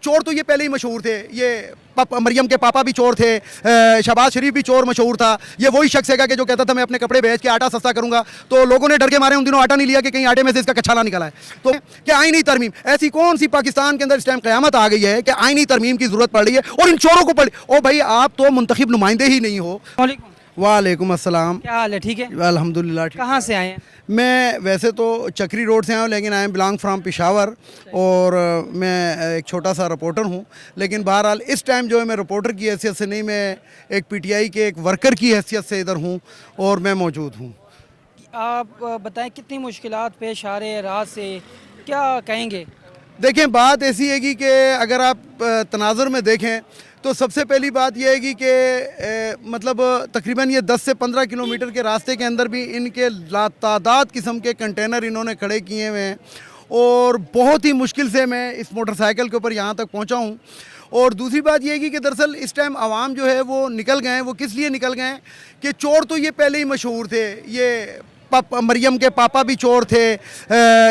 चोर तो ये पहले ही मशहूर थे, ये मरियम के पापा भी चोर थे, शहबाज शरीफ भी चोर मशहूर था। ये वही शख्स है कि जो कहता था मैं अपने कपड़े बेच के आटा सस्ता करूंगा, तो लोगों ने डर के मारे उन दिनों आटा नहीं लिया कि कहीं आटे में से इसका कच्चा ना निकला है। तो क्या आईनी तरमीम, ऐसी कौन सी पाकिस्तान के अंदर इस टाइम क़यामत आ गई है कि आईनी तरमीम की ज़रूरत पड़ रही है और इन चोरों को पड़। ओ भाई, आप तो मुंतखब नुमाइंदे ही नहीं हो। वालेकुम अस्सलाम। क्या हाल है? ठीक है, अल्हम्दुलिल्लाह। कहाँ से आए हैं? मैं वैसे तो चक्री रोड से आया हूँ, लेकिन I am belong from Peshawar और मैं एक छोटा सा रिपोर्टर हूँ। लेकिन बहरहाल इस टाइम जो है मैं रिपोर्टर की हैसियत से नहीं, मैं एक पीटीआई के एक वर्कर की हैसियत से इधर हूँ और मैं मौजूद हूँ। आप बताएं कितनी मुश्किलात पेश आ रहे हैं रात से, क्या कहेंगे? देखें, बात ऐसी है कि अगर आप तनाज़ुर में देखें तो सबसे पहली बात यह है कि मतलब तकरीबन ये 10 से 15 किलोमीटर के रास्ते के अंदर भी इनके लातादाद किस्म के कंटेनर इन्होंने खड़े किए हुए हैं और बहुत ही मुश्किल से मैं इस मोटरसाइकिल के ऊपर यहाँ तक पहुँचा हूँ। और दूसरी बात यह है कि दरअसल इस टाइम आवाम जो है वो निकल गए हैं। वो किस लिए निकल गए हैं कि चोर तो ये पहले ही मशहूर थे, ये मरियम के पापा भी चोर थे,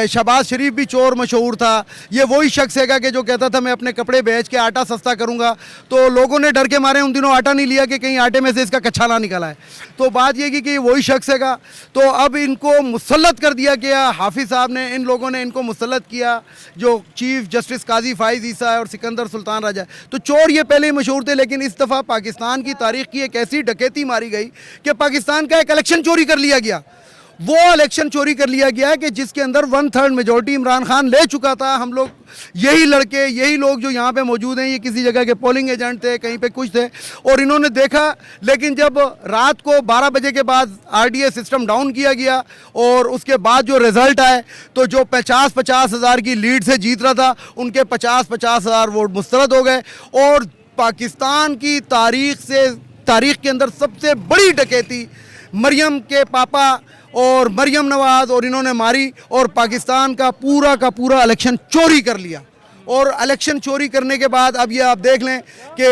शहबाज शरीफ भी चोर मशहूर था। ये वही शख्स है कि जो कहता था मैं अपने कपड़े बेच के आटा सस्ता करूंगा, तो लोगों ने डर के मारे उन दिनों आटा नहीं लिया कि कहीं आटे में से इसका कच्चा ना निकला है। तो बात ये कि वही शख्स है। तो अब इनको मुसल्लत कर दिया गया, हाफिज़ साहब ने, इन लोगों ने इनको मुसल्लत किया, जो चीफ जस्टिस काजी फाइज़ ईसा है और सिकंदर सुल्तान राजा है। तो चोर ये पहले ही मशहूर थे, लेकिन इस दफ़ा पाकिस्तान की तारीख़ की एक ऐसी डकैती मारी गई कि पाकिस्तान का एक इलेक्शन चोरी कर लिया गया। वो इलेक्शन चोरी कर लिया गया कि जिसके अंदर 1/3 मेजॉरिटी इमरान खान ले चुका था। हम लोग यही लड़के, यही लोग जो यहाँ पे मौजूद हैं, ये किसी जगह के पोलिंग एजेंट थे, कहीं पे कुछ थे, और इन्होंने देखा। लेकिन जब रात को 12 बजे के बाद आरडीए सिस्टम डाउन किया गया और उसके बाद जो रिज़ल्ट आए, तो जो 50-50 हज़ार की लीड से जीत रहा था, उनके 50-50 हज़ार वोट मुस्तरद हो गए। और पाकिस्तान की तारीख़ के अंदर सबसे बड़ी डकैती मरियम के पापा और मरियम नवाज़ और इन्होंने मारी और पाकिस्तान का पूरा इलेक्शन चोरी कर लिया। और इलेक्शन चोरी करने के बाद अब ये आप देख लें कि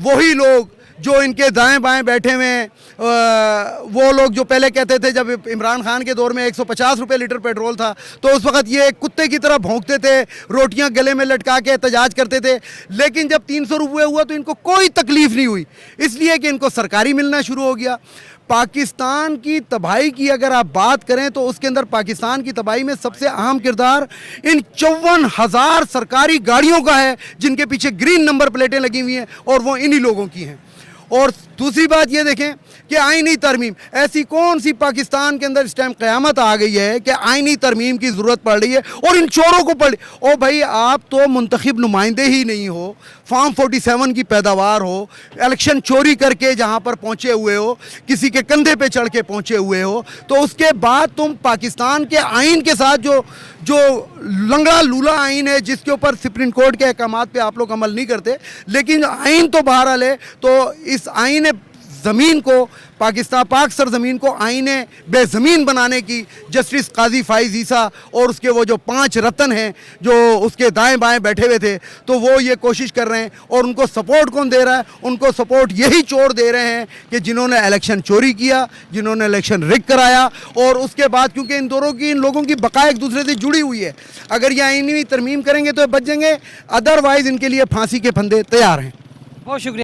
वही लोग जो इनके दाएं बाएं बैठे हुए हैं, वो लोग जो पहले कहते थे, जब इमरान खान के दौर में 150 रुपये लीटर पेट्रोल था, तो उस वक्त ये कुत्ते की तरह भौंकते थे, रोटियां गले में लटका के एहतजाज करते थे। लेकिन जब 300 रुपये हुआ तो इनको कोई तकलीफ़ नहीं हुई, इसलिए कि इनको सरकारी मिलना शुरू हो गया। पाकिस्तान की तबाही की अगर आप बात करें तो उसके अंदर पाकिस्तान की तबाही में सबसे अहम किरदार इन 54,000 सरकारी गाड़ियों का है, जिनके पीछे ग्रीन नंबर प्लेटें लगी हुई हैं, और वो इन्हीं लोगों की हैं। और दूसरी बात ये देखें कि आईनी तरमीम, ऐसी कौन सी पाकिस्तान के अंदर इस टाइम क़यामत आ गई है कि आईनी तरमीम की ज़रूरत पड़ रही है और इन चोरों को पड़। ओ भाई, आप तो मुंतखब नुमाइंदे ही नहीं हो, फॉर्म 47 की पैदावार हो, इलेक्शन चोरी करके जहाँ पर पहुँचे हुए हो, किसी के कंधे पे चढ़ के पहुँचे हुए हो, तो उसके बाद तुम पाकिस्तान के आइन के साथ जो लंगड़ा लूला आइन है, जिसके ऊपर सुप्रीम कोर्ट के अहकामात पे आप लोग अमल नहीं करते, लेकिन आइन तो बहरहाल है। तो इस आइन ज़मीन को, पाकिस्तान पाक सरजमीन को आईने बेज़मीन बनाने की जस्टिस काजी फाइज़ ईसा और उसके वो जो 5 रतन हैं जो उसके दाएं बाएं बैठे हुए थे, तो वो ये कोशिश कर रहे हैं। और उनको सपोर्ट कौन दे रहा है? उनको सपोर्ट यही चोर दे रहे हैं कि जिन्होंने इलेक्शन चोरी किया, जिन्होंने इलेक्शन रिग कराया। और उसके बाद क्योंकि इन लोगों की बका एक दूसरे से जुड़ी हुई है, अगर ये आईनी तरमीम करेंगे तो बच जाएंगे, अदरवाइज़ इनके लिए फांसी के फंदे तैयार हैं। बहुत शुक्रिया।